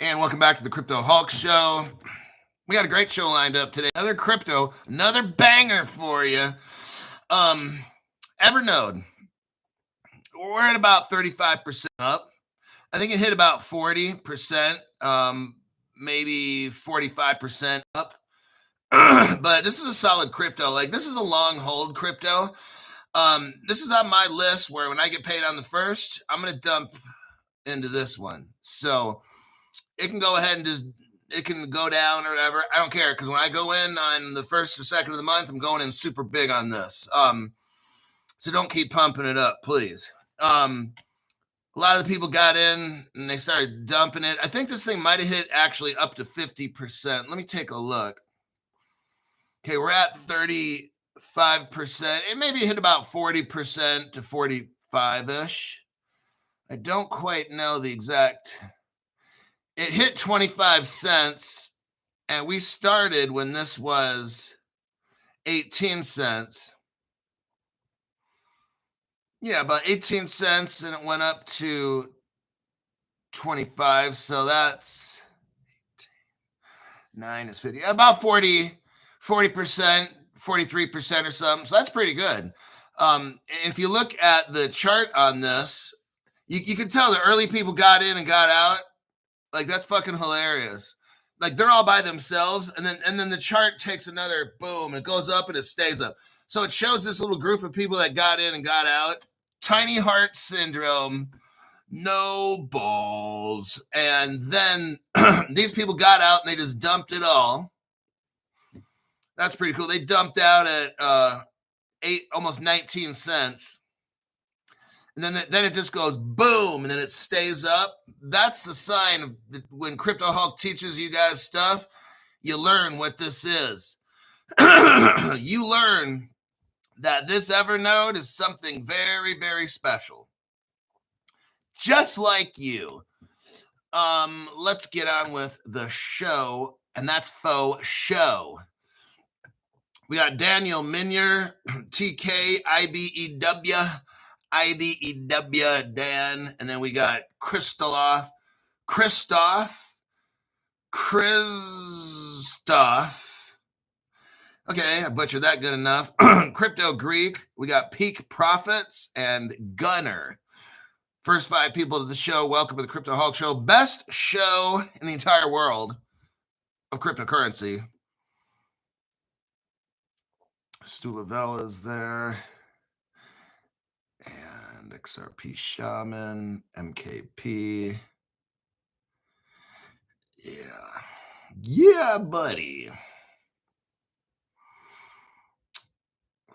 And welcome back to the Crypto Hulk Show. We got a great show lined up today. Another crypto, another banger for you. Evernote. We're at about 35% up. I think it hit about 40%, maybe 45% up. But this is a solid crypto. Like, this is a long hold crypto. This is on my list where when I get paid on the first, I'm going to dump into this one. So it can go ahead and it can go down or whatever. I don't care, because when I go in on the first or second of the month, I'm going in super big on this. So don't keep pumping it up, please. A lot of the people got in and they started dumping it. I think this thing might have hit actually up to 50%. Let me take a look. Okay, we're at 35%. It maybe hit about 40% to 45-ish. I don't quite know the exact. It hit 25 cents, and we started when this was 18 cents. Yeah, about 18 cents, and it went up to 25. So that's 9 is 50. About 40%, 43% or something. So that's pretty good. If you look at the chart on this, you can tell the early people got in and got out. Like, that's fucking hilarious. Like, they're all by themselves, and then the chart takes another boom. It goes up and it stays up. So it shows this little group of people that got in and got out. Tiny heart syndrome, no balls. And then these people got out and they just dumped it all. That's pretty cool. They dumped out at almost 19 cents. And then it just goes boom, and then it stays up. That's the sign of when Crypto Hulk teaches you guys stuff, you learn what this is. You learn that this Evernote is something very, very special. Just like you. Let's get on with the show, and that's faux show. We got Daniel Minier, TK, IBEW, IDEW, Dan, and then we got Christoph. Okay, I butchered that good enough. Crypto Greek, we got Peak Profits and Gunner. First 5 people to the show, welcome to the Crypto Hulk Show. Best show in the entire world of cryptocurrency. Stu Lavelle is there. And XRP Shaman, MKP. Yeah, buddy.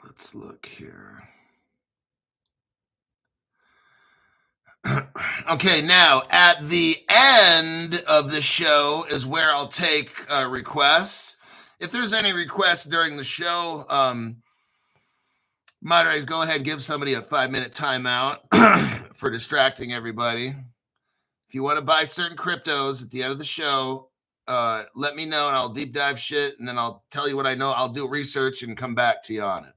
Let's look here. Okay, now at the end of the show is where I'll take requests. If there's any requests during the show, moderators, go ahead and give somebody a 5-minute timeout for distracting everybody. If you want to buy certain cryptos at the end of the show, let me know and I'll deep dive shit, and then I'll tell you what I know. I'll do research and come back to you on it.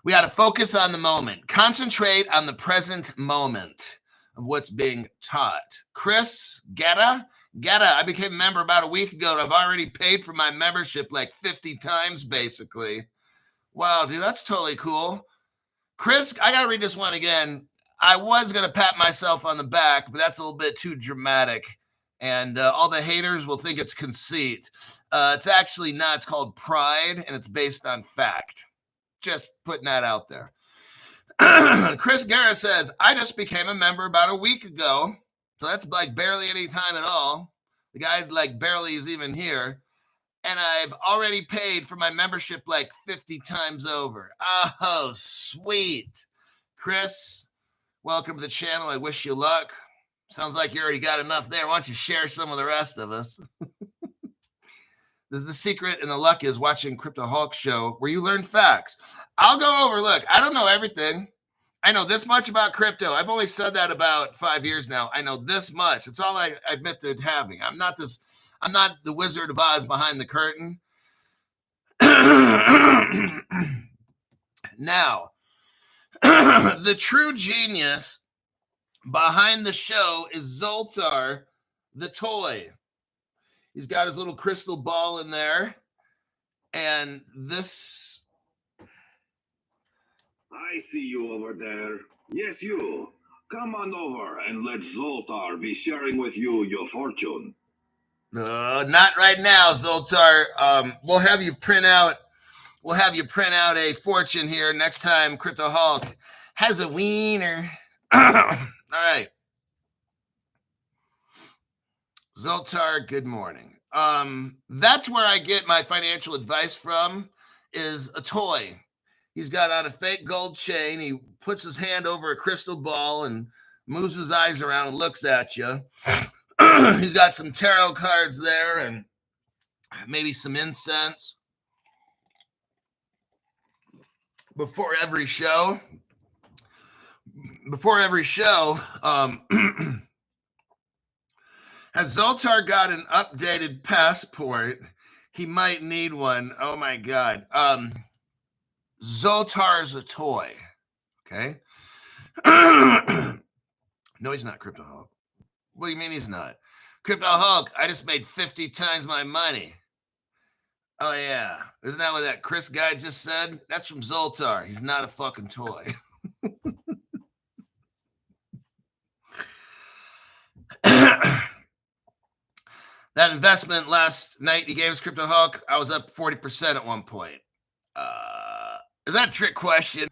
We got to focus on the moment. Concentrate on the present moment of what's being taught. Chris Getta, I became a member about a week ago, and I've already paid for my membership like 50 times, basically. Wow, dude, that's totally cool. Chris, I got to read this one again. I was going to pat myself on the back, but that's a little bit too dramatic. And all the haters will think it's conceit. It's actually not. It's called pride, and it's based on fact. Just putting that out there. Chris Guerra says, I just became a member about a week ago. So that's like barely any time at all. The guy like barely is even here. And I've already paid for my membership like 50 times over. Oh, sweet. Chris, welcome to the channel. I wish you luck. Sounds like you already got enough there. Why don't you share some with the rest of us? The secret and the luck is watching Crypto Hulk Show where you learn facts. I'll go over, look, I don't know everything. I know this much about crypto. I've only said that about 5 years now. I know this much. It's all I admit to having. I'm not the Wizard of Oz behind the curtain. Now, the true genius behind the show is Zoltar the toy. He's got his little crystal ball in there. And this... I see you over there. Yes, you. Come on over and let Zoltar be sharing with you your fortune. Not right now, Zoltar. We'll have you print out a fortune here next time Crypto Hulk has a wiener. All right. Zoltar, good morning. That's where I get my financial advice from, is a toy. He's got on a fake gold chain. He puts his hand over a crystal ball and moves his eyes around and looks at you. He's got some tarot cards there and maybe some incense. Before every show, has Zoltar got an updated passport? He might need one. Oh my God. Zoltar's a toy. Okay. No, he's not Crypto Hulk. What do you mean he's not? Crypto Hulk, I just made 50 times my money. Oh, yeah. Isn't that what that Chris guy just said? That's from Zoltar. He's not a fucking toy. That investment last night you gave us, Crypto Hulk, I was up 40% at one point. Is that a trick question?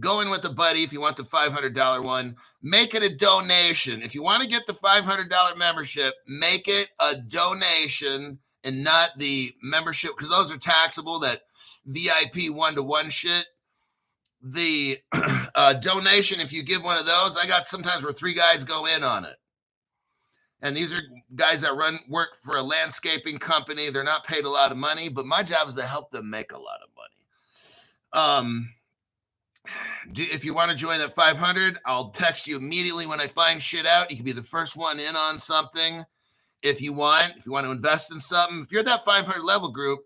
Go in with a buddy if you want the $500 one. Make it a donation. If you want to get the $500 membership, make it a donation and not the membership, because those are taxable, that VIP one-to-one shit. The donation, if you give one of those, I got sometimes where 3 guys go in on it. And these are guys that work for a landscaping company. They're not paid a lot of money, but my job is to help them make a lot of money. If you want to join that 500, I'll text you immediately when I find shit out. You can be the first one in on something if you want to invest in something. If you're at that 500 level group,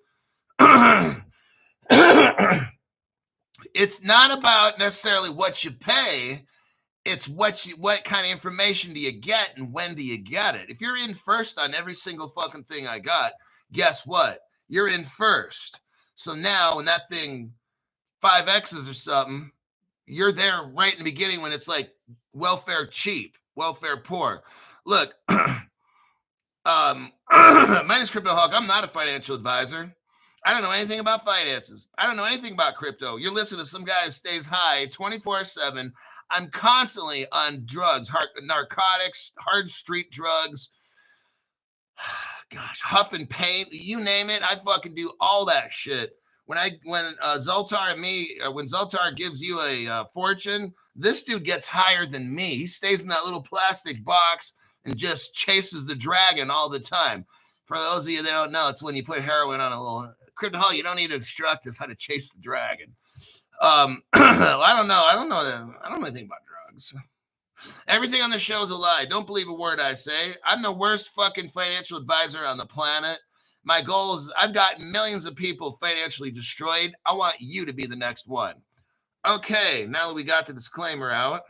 it's not about necessarily what you pay. It's what kind of information do you get and when do you get it? If you're in first on every single fucking thing I got, guess what? You're in first. So now when that thing 5X's or something, you're there right in the beginning when it's like welfare cheap, welfare poor. Look, my name is Crypto Hulk. I'm not a financial advisor. I don't know anything about finances. I don't know anything about crypto. You're listening to some guy who stays high 24/7. I'm constantly on drugs, narcotics, hard street drugs. Gosh, huff and paint, you name it. I fucking do all that shit. When Zoltar gives you a fortune, this dude gets higher than me. He stays in that little plastic box and just chases the dragon all the time. For those of you that don't know, it's when you put heroin on a little Crypto Hulk. You don't need to instruct us how to chase the dragon. I don't know. I don't know anything about drugs. Everything on the show is a lie. Don't believe a word I say. I'm the worst fucking financial advisor on the planet. My goal is I've got millions of people financially destroyed. I want you to be the next one. Okay, now that we got the disclaimer out,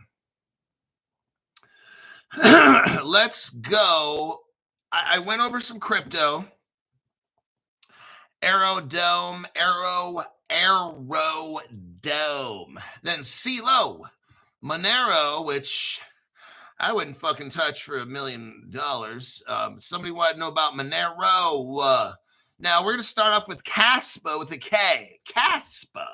let's go. I went over some crypto. Aerodome. Then CeeLo. Monero, which I wouldn't fucking touch for $1 million. Somebody wanted to know about Monero. Now we're going to start off with Caspa with a K. Caspa.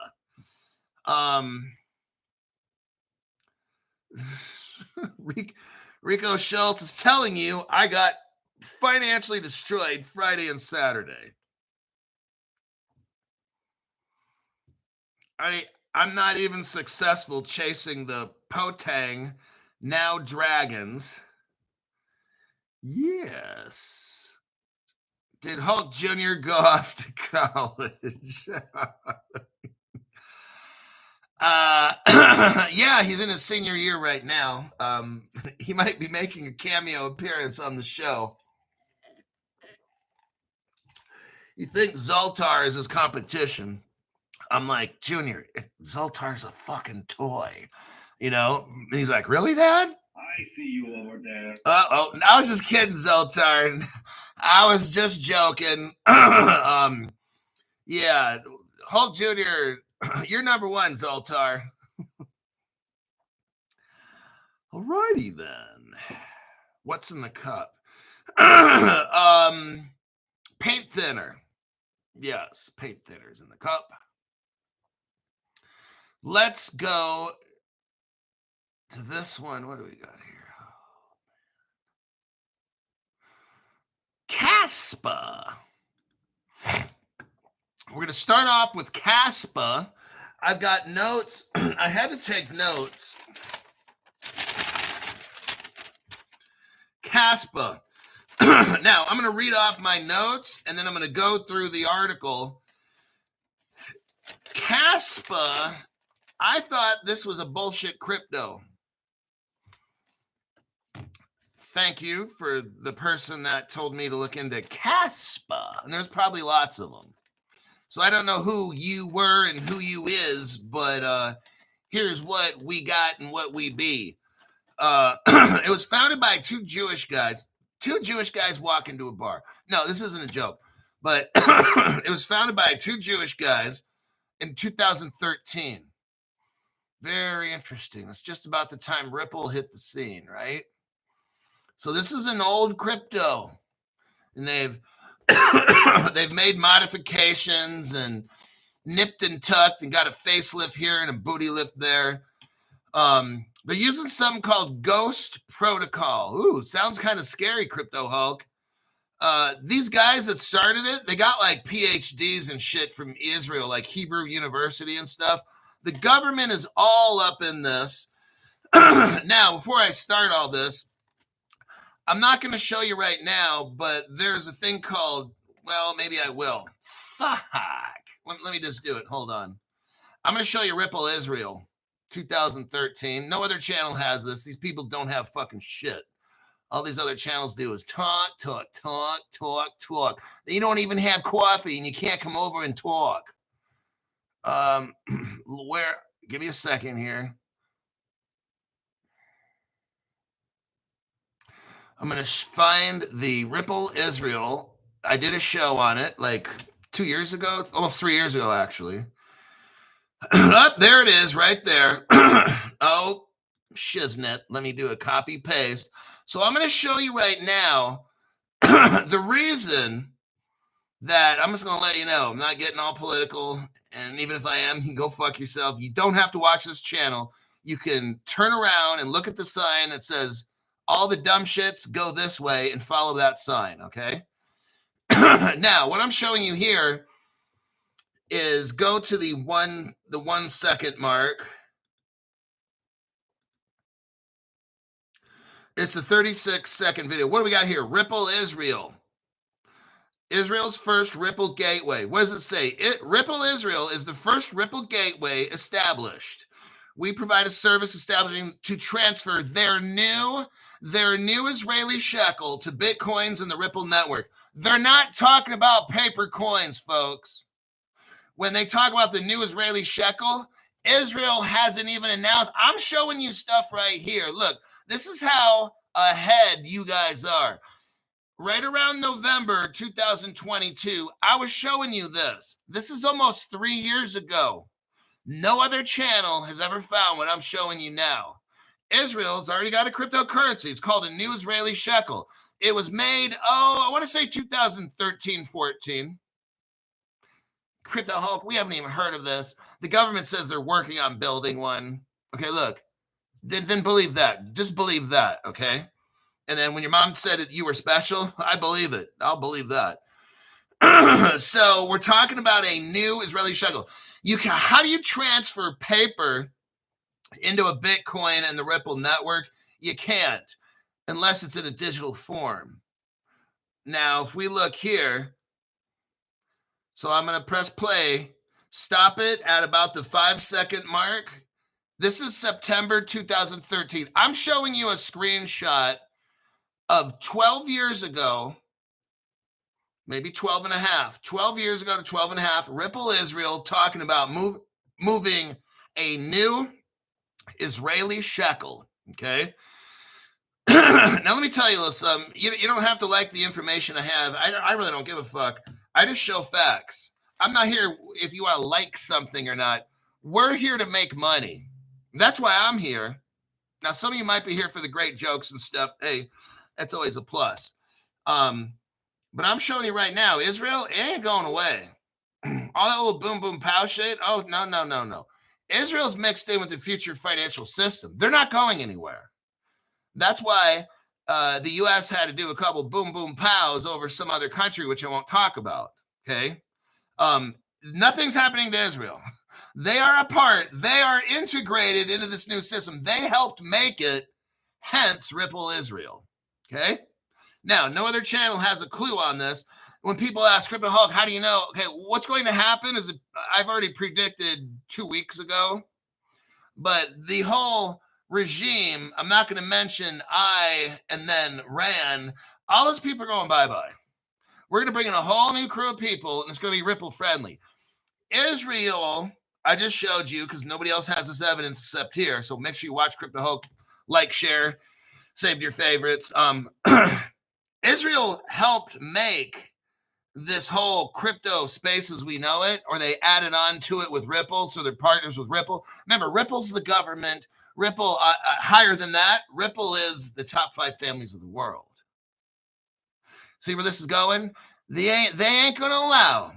Rico Schultz is telling you I got financially destroyed Friday and Saturday. I'm not even successful chasing the Potang, now dragons. Yes. Did Hulk Jr. go off to college? Yeah, he's in his senior year right now. He might be making a cameo appearance on the show. You think Zoltar is his competition? I'm like, Junior, Zoltar's a fucking toy, you know? And he's like, really, Dad? I see you over there. Oh, I was just kidding, Zoltar. I was just joking. Yeah, Hulk Jr., you're number one, Zoltar. Alrighty then. What's in the cup? Paint thinner. Yes, paint thinner's in the cup. Let's go to this one. What do we got here? Caspa. We're going to start off with Caspa. I've got notes. I had to take notes. Caspa. Now, I'm going to read off my notes, and then I'm going to go through the article. Caspa, I thought this was a bullshit crypto. Thank you for the person that told me to look into Caspa. And there's probably lots of them. So I don't know who you were and who you is, but here's what we got and what we be. It was founded by two Jewish guys. Two Jewish guys walk into a bar. No, this isn't a joke. But it was founded by two Jewish guys in 2013. Very interesting. It's just about the time Ripple hit the scene, right? So this is an old crypto, and they've made modifications and nipped and tucked and got a facelift here and a booty lift there. They're using something called Ghost Protocol. Ooh, sounds kind of scary, Crypto Hulk. These guys that started it, they got like PhDs and shit from Israel, like Hebrew University and stuff. The government is all up in this. Now, before I start all this, I'm not going to show you right now, but there's a thing called, well, maybe I will. Fuck. Let me just do it. Hold on. I'm going to show you Ripple Israel, 2013. No other channel has this. These people don't have fucking shit. All these other channels do is talk. You don't even have coffee, and you can't come over and talk. Give me a second here. I'm going to find the Ripple Israel. I did a show on it like 2 years ago, almost 3 years ago, actually. Oh, there it is right there. Oh, shiznit. Let me do a copy paste. So I'm going to show you right now the reason that I'm just going to let you know. I'm not getting all political. And even if I am, you can go fuck yourself. You don't have to watch this channel. You can turn around and look at the sign that says, all the dumb shits go this way and follow that sign, okay? Now, what I'm showing you here is go to the 1 second mark. It's a 36-second video. What do we got here? Ripple Israel. Israel's first Ripple gateway. What does it say? Ripple Israel is the first Ripple gateway established. We provide a service establishing to transfer their new Israeli shekel to Bitcoins in the Ripple network. They're not talking about paper coins, folks. When they talk about the new Israeli shekel, Israel hasn't even announced. I'm showing you stuff right here. Look, this is how ahead you guys are. Right around November 2022, I was showing you this. This is almost 3 years ago. No other channel has ever found what I'm showing you now. Israel's already got a cryptocurrency. It's called a new Israeli shekel. It was made, I want to say 2013-14. Crypto Hulk, we haven't even heard of this. The government says they're working on building one. Okay, look. Then believe that. Just believe that, okay? And then when your mom said that you were special, I believe it. I'll believe that. So we're talking about a new Israeli shekel. How do you transfer paper into a Bitcoin and the Ripple network? You can't unless it's in a digital form. Now, if we look here, so I'm going to press play, stop it at about the 5 second mark. This is September 2013. I'm showing you a screenshot of 12 years ago, maybe 12 and a half, 12 years ago to 12 and a half, Ripple Israel talking about moving a new Israeli shekel, okay? Now, let me tell you a little something. You don't have to like the information I have. I really don't give a fuck. I just show facts. I'm not here if you want to like something or not. We're here to make money. That's why I'm here. Now, some of you might be here for the great jokes and stuff. Hey, that's always a plus. But I'm showing you right now, Israel, it ain't going away. All that little boom, boom, pow shit. Oh, no. Israel's mixed in with the future financial system. They're not going anywhere. That's why the U.S. had to do a couple boom, boom, pows over some other country, which I won't talk about. Okay. Nothing's happening to Israel. They are a part. They are integrated into this new system. They helped make it, hence Ripple Israel. Okay. Now, no other channel has a clue on this. When people ask Crypto Hulk, how do you know? Okay, what's going to happen is I've already predicted 2 weeks ago, but the whole regime, I'm not going to mention I and then Ran, all those people are going bye-bye. We're going to bring in a whole new crew of people, and it's going to be Ripple friendly. Israel, I just showed you because nobody else has this evidence except here, so make sure you watch Crypto Hulk, like, share, save your favorites. Israel helped make this whole crypto space as we know it, or they added on to it with Ripple, so they're partners with Ripple. Remember, Ripple's the government. Ripple, higher than that, Ripple is the top 5 families of the world. See where this is going? They ain't going to allow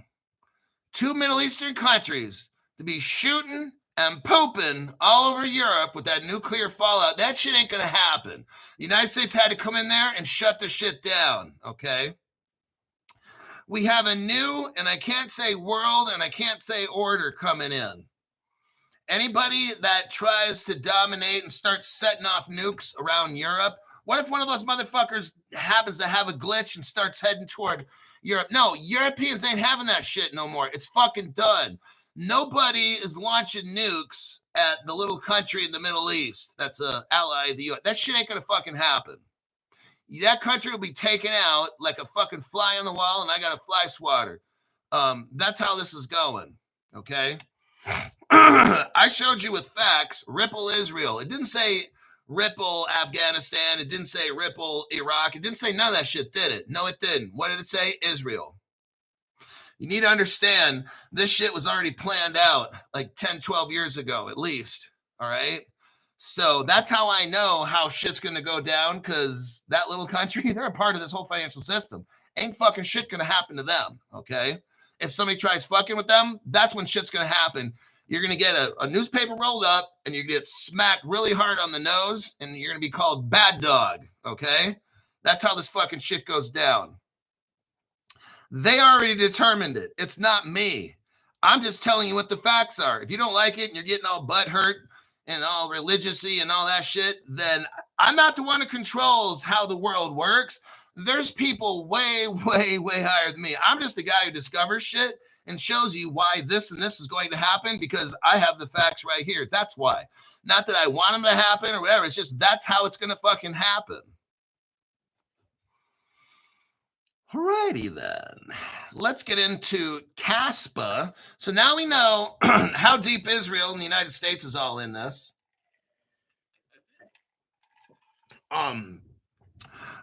2 Middle Eastern countries to be shooting and pooping all over Europe with that nuclear fallout. That shit ain't going to happen. The United States had to come in there and shut the shit down, okay? We have a new, and I can't say world, and I can't say order coming in. Anybody that tries to dominate and start setting off nukes around Europe, what if one of those motherfuckers happens to have a glitch and starts heading toward Europe? No, Europeans ain't having that shit no more. It's fucking done. Nobody is launching nukes at the little country in the Middle East that's an ally of the U.S. That shit ain't going to fucking happen. That country will be taken out like a fucking fly on the wall, and I got a fly swatter. That's how this is going, okay? I showed you with facts, Ripple Israel. It didn't say Ripple Afghanistan. It didn't say Ripple Iraq. It didn't say none of that shit, did it? No, it didn't. What did it say? Israel. You need to understand this shit was already planned out like 10, 12 years ago at least, all right? So that's how I know how shit's going to go down, because that little country, they're a part of this whole financial system. Ain't fucking shit going to happen to them, okay? If somebody tries fucking with them, that's when shit's going to happen. You're going to get a newspaper rolled up, and you're going to get smacked really hard on the nose, and you're going to be called bad dog, okay? That's how this fucking shit goes down. They already determined it. It's not me. I'm just telling you what the facts are. If you don't like it and you're getting all butthurt and all religious-y and all that shit, then I'm not the one who controls how the world works. There's people way, way, way higher than me. I'm just the guy who discovers shit and shows you why this and this is going to happen, because I have the facts right here. That's why. Not that I want them to happen or whatever. It's just that's how it's going to fucking happen. Alrighty then, let's get into CASPA. So now we know how deep Israel and the United States is all in this.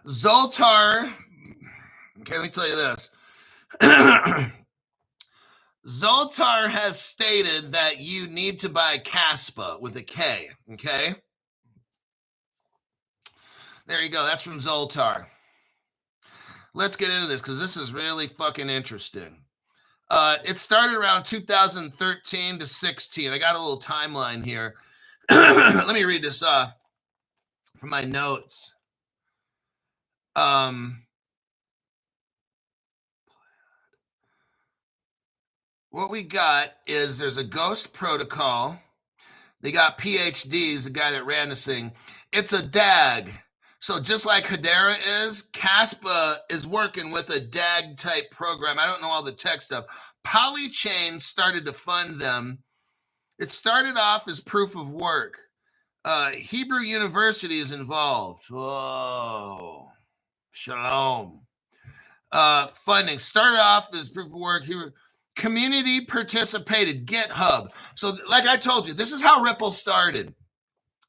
Zoltar, okay, let me tell you this. Zoltar has stated that you need to buy CASPA with a K, okay? There you go, that's from Zoltar. Let's get into this because this is really fucking interesting. It started around 2013 to 16. I got a little timeline here. Let me read this off from my notes. What we got is there's a ghost protocol. They got PhDs, the guy that ran this thing. It's a DAG. So just like Hedera is, CASPA is working with a DAG type program. I don't know all the tech stuff. Polychain started to fund them. It started off as proof of work. Hebrew University is involved. Oh, shalom. Funding started off as proof of work. Community participated, GitHub. So like I told you, this is how Ripple started.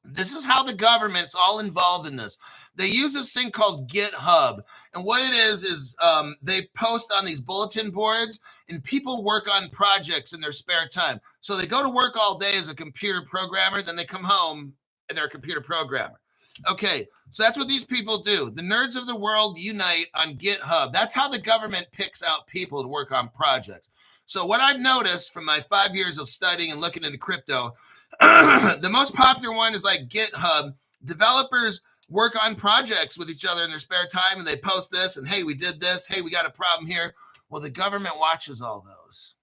This is how the government's all involved in this. They use this thing called GitHub. And what it is they post on these bulletin boards, and people work on projects in their spare time. So they go to work all day as a computer programmer, then they come home and they're a computer programmer. Okay, so that's what these people do. The nerds of the world unite on GitHub. That's how the government picks out people to work on projects. So what I've noticed from my 5 years of studying and looking into crypto, the most popular one is like GitHub. Developers work on projects with each other in their spare time, and they post this, and hey, we did this. Hey, we got a problem here. Well, the government watches all those.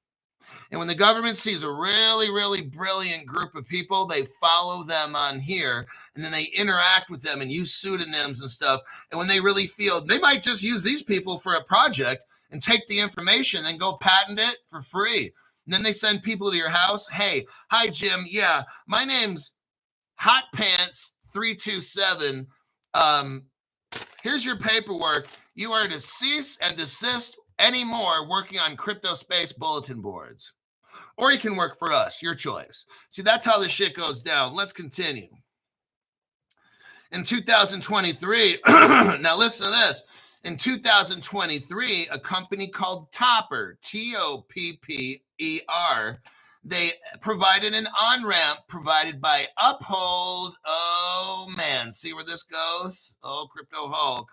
And when the government sees a really, really brilliant group of people, they follow them on here, and then they interact with them and use pseudonyms and stuff. And when they really feel, they might just use these people for a project and take the information and go patent it for free. And then they send people to your house. Hey, hi, Jim. Yeah, my name's Hot Pants 327. Here's your paperwork. You are to cease and desist anymore working on crypto space bulletin boards. Or you can work for us, your choice. See, that's how this shit goes down. Let's continue. In 2023, now listen to this. In 2023, a company called Topper, Topper, they provided an on-ramp provided by Uphold. Oh, man. See where this goes? Oh, Crypto Hulk.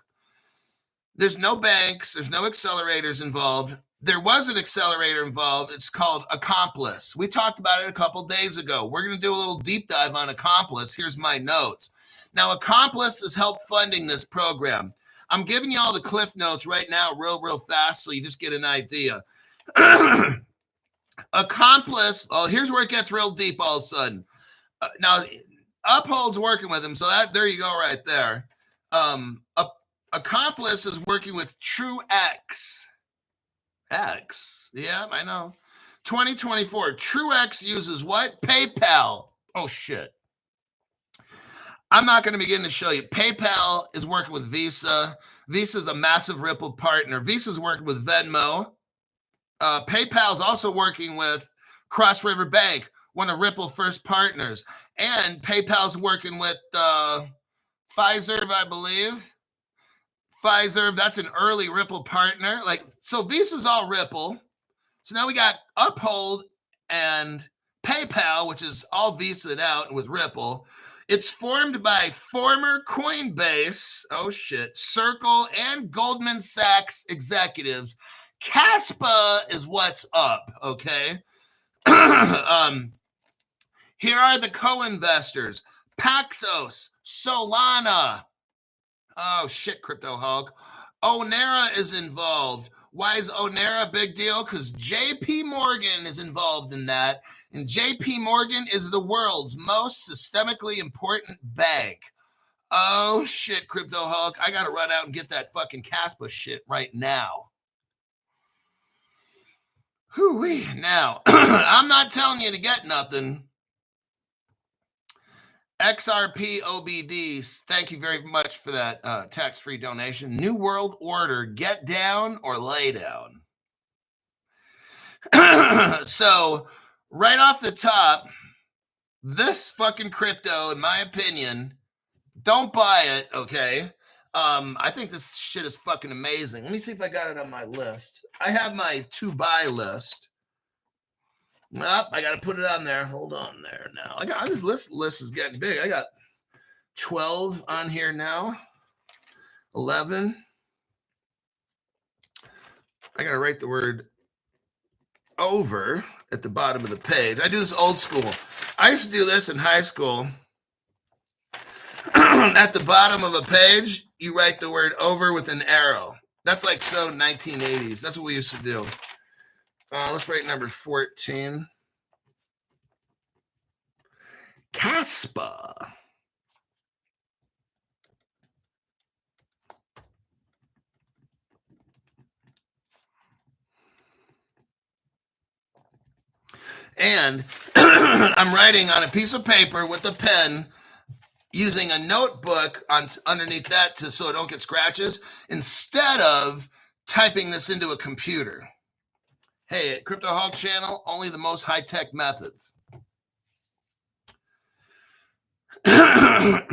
There's no banks. There's no accelerators involved. There was an accelerator involved. It's called Accomplice. We talked about it a couple days ago. We're going to do a little deep dive on Accomplice. Here's my notes. Now, Accomplice is help funding this program. I'm giving you all the cliff notes right now real fast so you just get an idea. Accomplice, oh, here's where it gets real deep all of a sudden. Now, Uphold's working with him, so there you go right there. Accomplice is working with TrueX. Yeah, I know. 2024. TrueX uses what? PayPal. Oh, shit. I'm not going to begin to show you. PayPal is working with Visa. Visa is a massive Ripple partner. Visa's working with Venmo. PayPal is also working with Cross River Bank, one of Ripple's first partners. And PayPal's working with Pfizer, I believe. Pfizer, that's an early Ripple partner. So Visa's all Ripple. So now we got Uphold and PayPal, which is all Visa'd out with Ripple. It's formed by former Coinbase, oh shit, Circle, and Goldman Sachs executives. Caspa is what's up, okay? Here are the co-investors. Paxos, Solana. Oh, shit, Crypto Hulk. Onera is involved. Why is Onera a big deal? Because JP Morgan is involved in that. And JP Morgan is the world's most systemically important bank. Oh, shit, Crypto Hulk. I got to run out and get that fucking Caspa shit right now. Hoo-wee. Now, I'm not telling you to get nothing. XRP OBDs, thank you very much for that tax-free donation. New World Order, get down or lay down. So, right off the top, this fucking crypto, in my opinion, don't buy it, okay? I think this shit is fucking amazing. Let me see if I got it on my list. I have my to-buy list. Nope, I got to put it on there. Hold on there now. This list is getting big. I got 12 on here now. 11. I got to write the word over at the bottom of the page. I do this old school. I used to do this in high school. At the bottom of a page, you write the word over with an arrow. That's like so 1980s. That's what we used to do. Let's write number 14. Caspa. And I'm writing on a piece of paper with a pen using a notebook underneath that so it don't get scratches instead of typing this into a computer. Hey, at Crypto Hulk channel, only the most high-tech methods. Let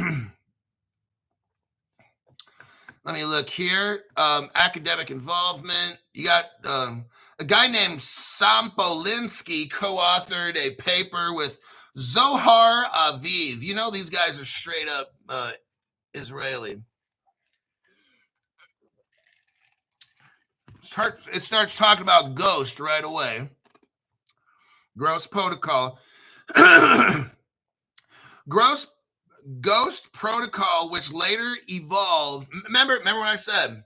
me look here. Academic involvement. You got a guy named Sampolinsky co-authored a paper with Zohar Aviv. You know these guys are straight up Israeli. It starts talking about Ghost right away. Gross protocol. Ghost protocol, which later evolved. Remember what I said?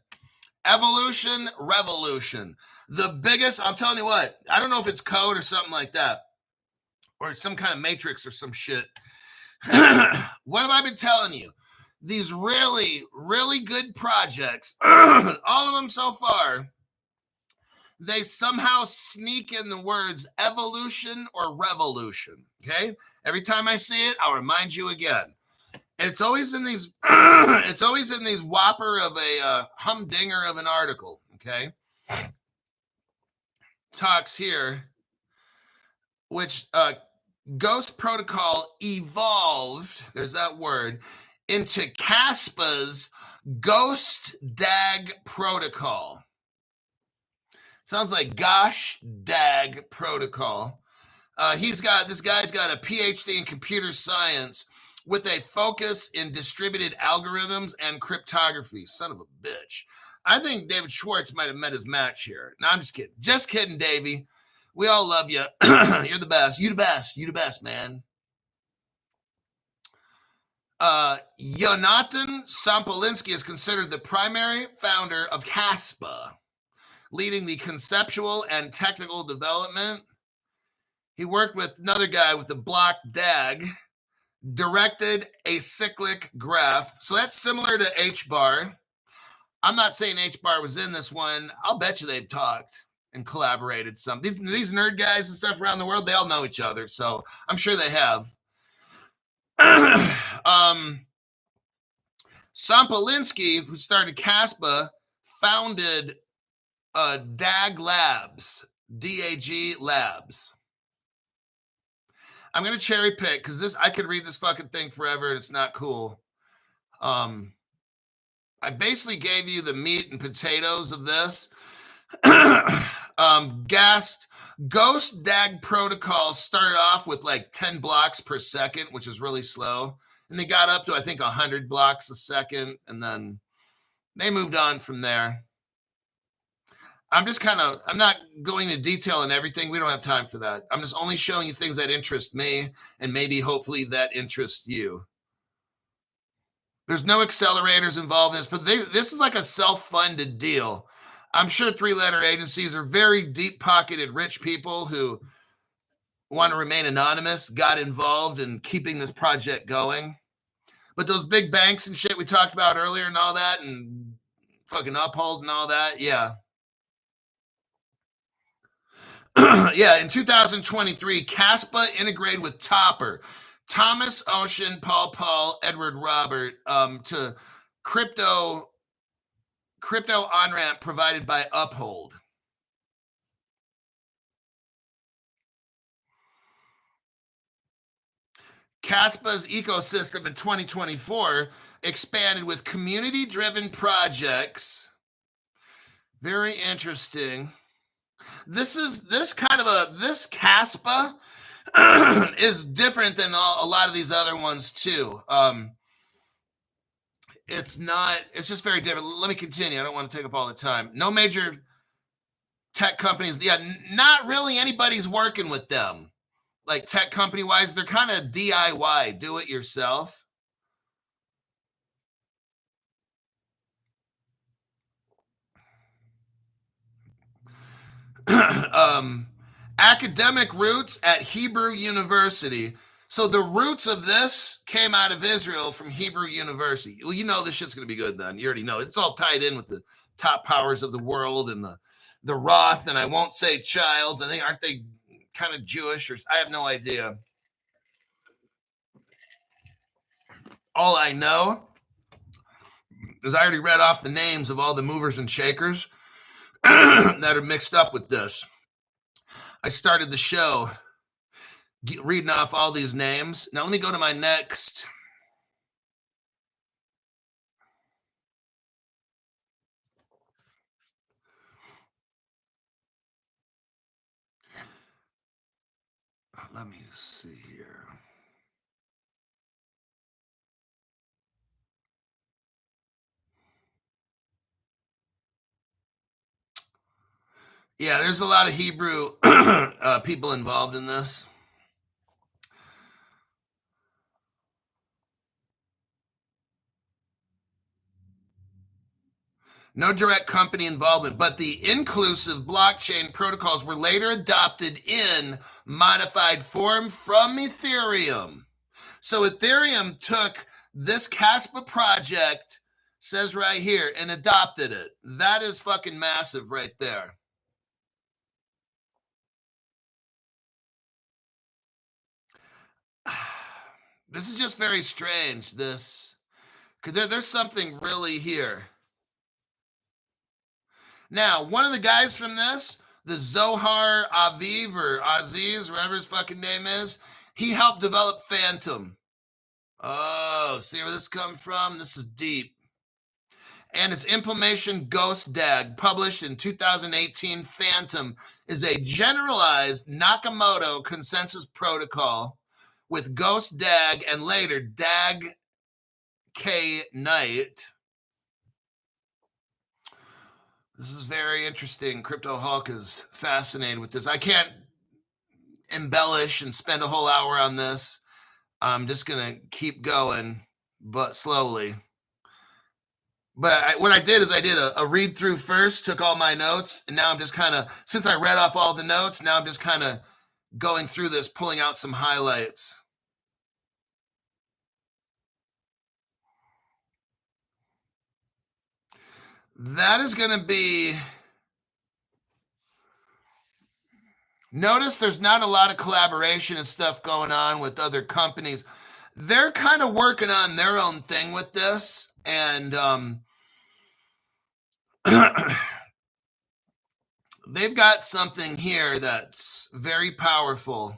Evolution, revolution. The biggest, I'm telling you what, I don't know if it's code or something like that, or some kind of matrix or some shit. What have I been telling you? These really, really good projects, all of them so far, they somehow sneak in the words evolution or revolution. Okay? Every time I see it, I'll remind you again. It's always in these it's always in these whopper of a humdinger of an article. Okay? Talks here, which Ghost Protocol evolved, there's that word, into CASPA's Ghost DAG Protocol. Sounds like gosh dag protocol. This guy's got a PhD in computer science with a focus in distributed algorithms and cryptography. Son of a bitch. I think David Schwartz might have met his match here. No, I'm just kidding. Just kidding, Davey. We all love you. You're the best. You the best. You the best, man. Yonatan Sampolinsky is considered the primary founder of CASPA, leading the conceptual and technical development. He worked with another guy with the block DAG, directed acyclic graph. So that's similar to HBAR. I'm not saying HBAR was in this one. I'll bet you they've talked and collaborated some. These nerd guys and stuff around the world, they all know each other. So I'm sure they have. Sampolinsky, who started CASPA, founded DAG Labs, DAG Labs. I'm going to cherry pick because I could read this fucking thing forever and it's not cool. I basically gave you the meat and potatoes of this. Ghost DAG protocol started off with like 10 blocks per second, which is really slow. And they got up to, I think, 100 blocks a second. And then they moved on from there. I'm not going into detail on everything. We don't have time for that. I'm just only showing you things that interest me and maybe hopefully that interests you. There's no accelerators involved in this, but this is like a self-funded deal. I'm sure three-letter agencies are very deep-pocketed rich people who want to remain anonymous, got involved in keeping this project going. But those big banks and shit we talked about earlier and all that and fucking Uphold and all that, yeah. Yeah, in 2023, CASPA integrated with Topper, Thomas Ocean, Paul, Edward Robert, to crypto on-ramp provided by Uphold. CASPA's ecosystem in 2024 expanded with community-driven projects. Very interesting. This CASPA is different than a lot of these other ones too. It's just very different. Let me continue. I don't want to take up all the time. No major tech companies. Yeah, not really anybody's working with them. Like tech company wise, they're kind of DIY, do it yourself. Academic roots at Hebrew University. So the roots of this came out of Israel from Hebrew University. Well, you know this shit's going to be good then. You already know. It's all tied in with the top powers of the world and the Roth, and I won't say Childs. I think, aren't they kind of Jewish? Or I have no idea. All I know is I already read off the names of all the movers and shakers that are mixed up with this. I started the show reading off all these names. Now let me go to my next Let me see here. Yeah, there's a lot of Hebrew people involved in this. No direct company involvement, but the inclusive blockchain protocols were later adopted in modified form from Ethereum. So Ethereum took this Caspa project, says right here, and adopted it. That is fucking massive right there. This is just very strange, this, because there's something really here. Now, one of the guys from this, the Zohar Aviv or Aziz, whatever his fucking name is, he helped develop Phantom. Oh, see where this comes from? This is deep. And its implementation Ghost DAG, published in 2018, Phantom is a generalized Nakamoto consensus protocol with Ghost DAG and later DAG K Knight. This is very interesting. Crypto Hulk is fascinated with this. I can't embellish and spend a whole hour on this. I'm just going to keep going, but slowly. But what I did is I did a read through first, took all my notes, and now I'm just kind of, since I read off all the notes, now I'm just kind of going through this, pulling out some highlights. That is going to be, notice there's not a lot of collaboration and stuff going on with other companies. They're kind of working on their own thing with this, and they've got something here that's very powerful.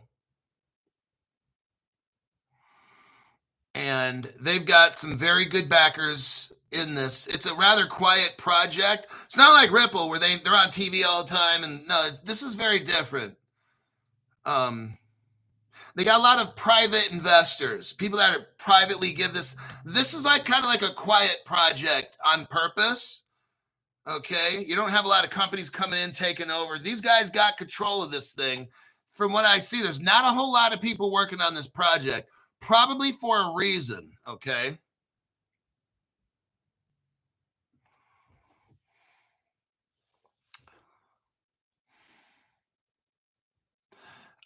And they've got some very good backers in this. It's a rather quiet project. It's not like Ripple where they're on TV all the time. And no, this is very different. They got a lot of private investors, people that are privately give this. This is like kind of like a quiet project on purpose. Okay. You don't have a lot of companies coming in, taking over. These guys got control of this thing. From what I see, there's not a whole lot of people working on this project, probably for a reason. Okay.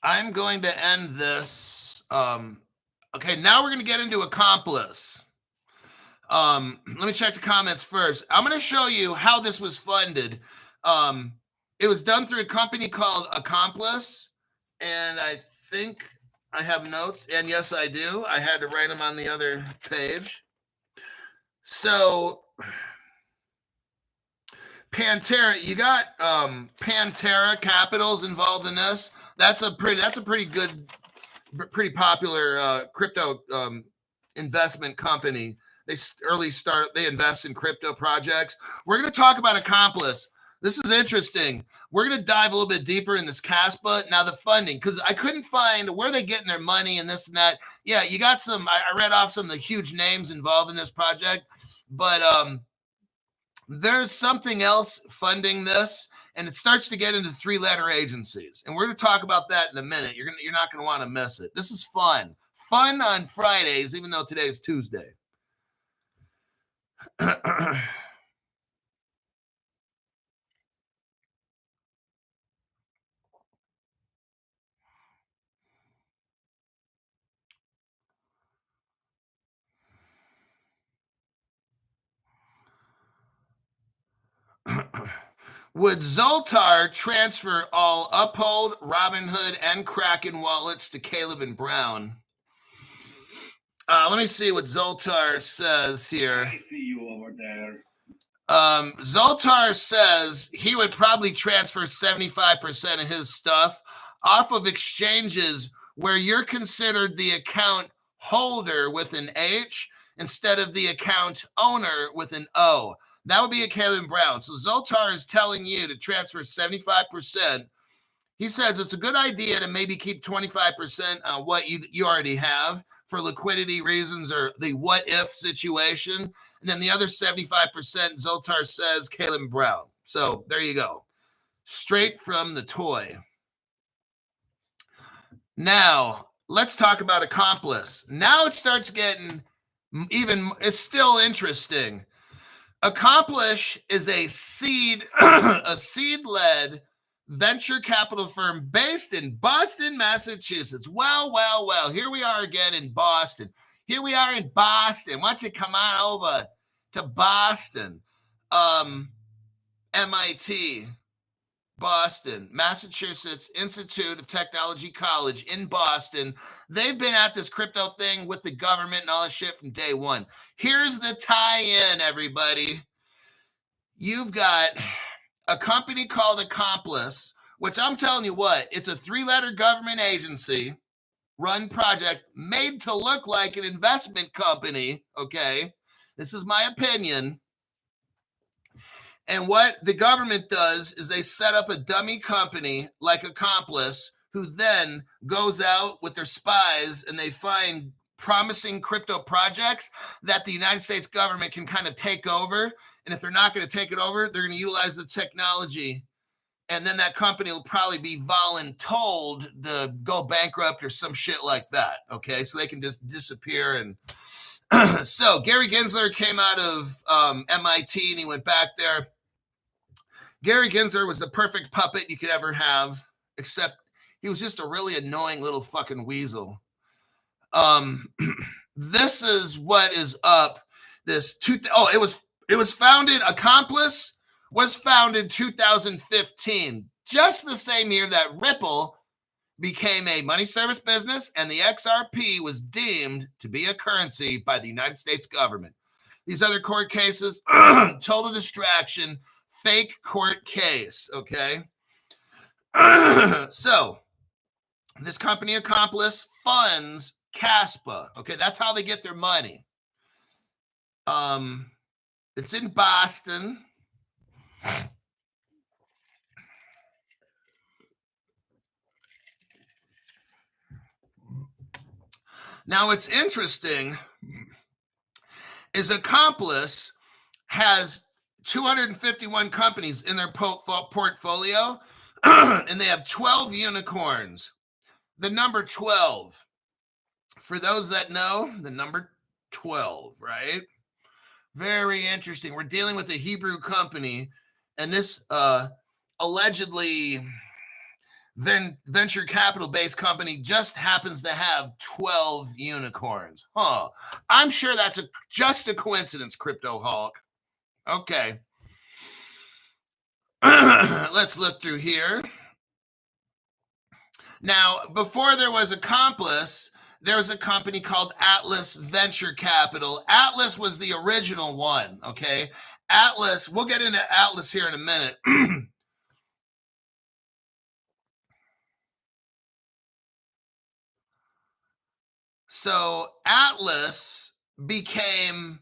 I'm going to end this. Okay, now we're going to get into Accomplice. Let me check the comments first. I'm going to show you how this was funded. It was done through a company called Accomplice, and I think I have notes, and yes, I do. I had to write them on the other page. So Pantera, you got Pantera Capitals involved in this. That's a pretty good, pretty popular crypto investment company. They invest in crypto projects. We're going to talk about Accomplice. This is interesting. We're going to dive a little bit deeper in this Caspa. Now the funding, because I couldn't find where they getting their money and this and that. Yeah, you got some, I read off some of the huge names involved in this project, but there's something else funding this, and it starts to get into 3-letter agencies. And we're going to talk about that in a minute. You're not going to want to miss it. This is fun. Fun on Fridays, even though today is Tuesday. Would Zoltar transfer all Uphold, Robinhood, and Kraken wallets to Caleb and Brown? Let me see what Zoltar says here. I see you over there. Zoltar says he would probably transfer 75% of his stuff off of exchanges where you're considered the account holder with an H instead of the account owner with an O. That would be a Caleb Brown. So Zoltar is telling you to transfer 75%. He says it's a good idea to maybe keep 25% on what you already have for liquidity reasons or the what if situation. And then the other 75%, Zoltar says Caleb Brown. So there you go. Straight from the toy. Now, let's talk about Accomplice. Now it starts getting it's still interesting. Accomplish is a seed-led venture capital firm based in Boston, Massachusetts. Well, here we are again in Boston. Here we are in Boston. Why don't you come on over to Boston? MIT, Boston, Massachusetts Institute of Technology College in Boston. They've been at this crypto thing with the government and all this shit from day one. Here's the tie-in, everybody. You've got a company called Accomplice, which I'm telling you what, it's a 3-letter government agency run project made to look like an investment company, okay? This is my opinion. And what the government does is they set up a dummy company like Accomplice, who then goes out with their spies and they find promising crypto projects that the United States government can kind of take over. And if they're not going to take it over, they're going to utilize the technology. And then that company will probably be voluntold to go bankrupt or some shit like that. Okay, so they can just disappear. And so Gary Gensler came out of MIT and he went back there. Gary Gensler was the perfect puppet you could ever have, except he was just a really annoying little fucking weasel. This is what is up. It was founded, Accomplice was founded 2015, just the same year that Ripple became a money service business and the XRP was deemed to be a currency by the United States government. These other court cases, total distraction, fake court case, okay? So, this company Accomplice funds CASPA, okay? That's how they get their money. It's in Boston. Now, what's interesting is Accomplice has 251 companies in their portfolio, and they have 12 unicorns. The number 12, for those that know, the number 12, right? Very interesting. We're dealing with a Hebrew company, and this allegedly venture capital-based company just happens to have 12 unicorns. Huh. I'm sure that's just a coincidence, Crypto Hulk. Okay. Let's look through here. Now, before there was Accomplice, there was a company called Atlas Venture Capital. Atlas was the original one, okay? Atlas, we'll get into Atlas here in a minute. So Atlas became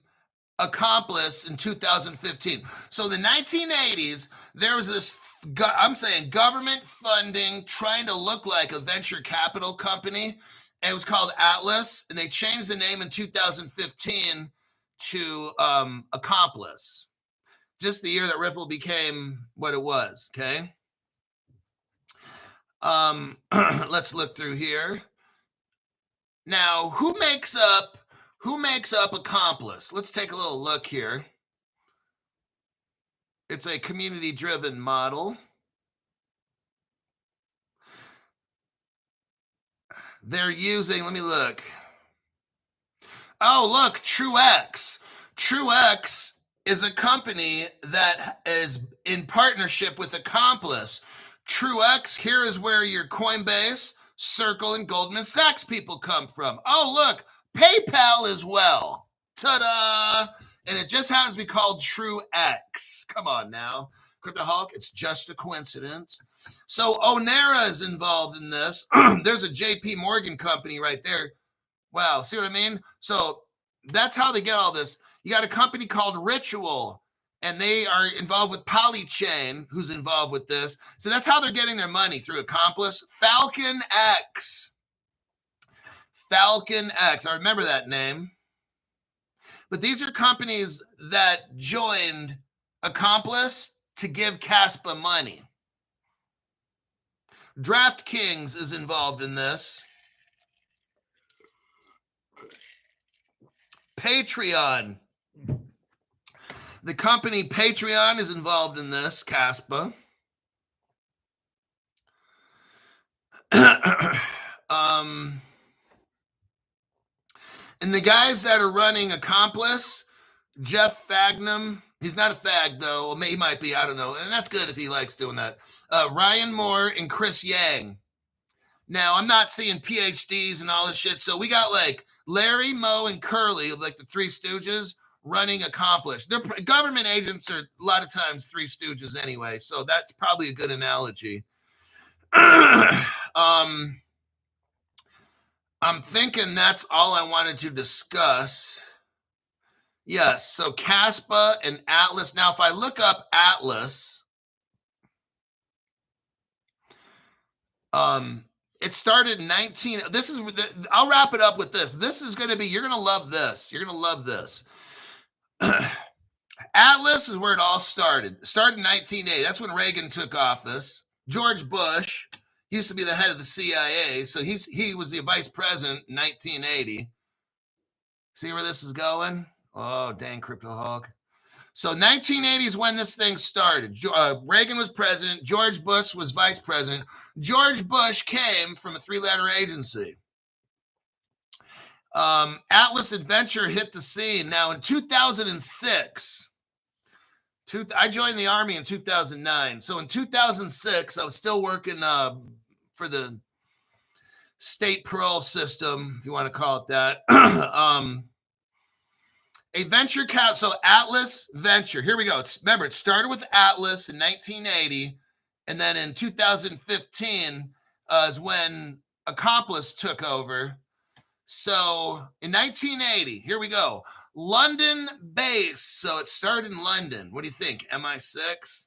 Accomplice in 2015. So the 1980s, there was this, I'm saying, government funding trying to look like a venture capital company. And it was called Atlas, and they changed the name in 2015 to Accomplice. Just the year that Ripple became what it was, okay? Let's look through here. Now, who makes up Accomplice? Let's take a little look here. It's a community-driven model. They're using, let me look. Oh, look, TrueX. TrueX is a company that is in partnership with Accomplice. TrueX, here is where your Coinbase, Circle, and Goldman Sachs people come from. Oh, look, PayPal as well. Ta-da! And it just happens to be called TrueX. Come on now. Crypto Hulk, it's just a coincidence. So Onera is involved in this. There's a JP Morgan company right there. Wow, see what I mean? So that's how they get all this. You got a company called Ritual. and they are involved with Polychain, who's involved with this. So that's how they're getting their money, through Accomplice. Falcon X. Falcon X. I remember that name. But these are companies that joined Accomplice to give Caspa money. DraftKings is involved in this. Patreon. The company Patreon is involved in this, Caspa. And the guys that are running Accomplice, Jeff Fagnum, he's not a fag though, or he might be, I don't know, and that's good if he likes doing that. Ryan Moore and Chris Yang. Now, I'm not seeing PhDs and all this shit, so we got like Larry, Moe, and Curly, like the Three Stooges, running Accomplice. They're government agents are a lot of times Three Stooges anyway, so that's probably a good analogy. I'm thinking that's all I wanted to discuss. Yes, so Caspa and Atlas. Now, if I look up Atlas, it started in I'll wrap it up with this. This is going to be, you're going to love this. You're going to love this. Atlas is where it all started. It started in 1980. That's when Reagan took office. George Bush used to be the head of the CIA, so he was the vice president in 1980. See where this is going? Oh, dang, Crypto Hog. So 1980 is when this thing started. Reagan was president. George Bush was vice president. George Bush came from a 3-letter agency. Atlas Adventure hit the scene. Now, in 2006, I joined the Army in 2009. So in 2006, I was still working for the state parole system, if you want to call it that. A venture cap. So Atlas Venture. Here we go. Remember, it started with Atlas in 1980. And then in 2015 is when Accomplice took over. So in 1980, here we go. London base. So it started in London. What do you think? MI6?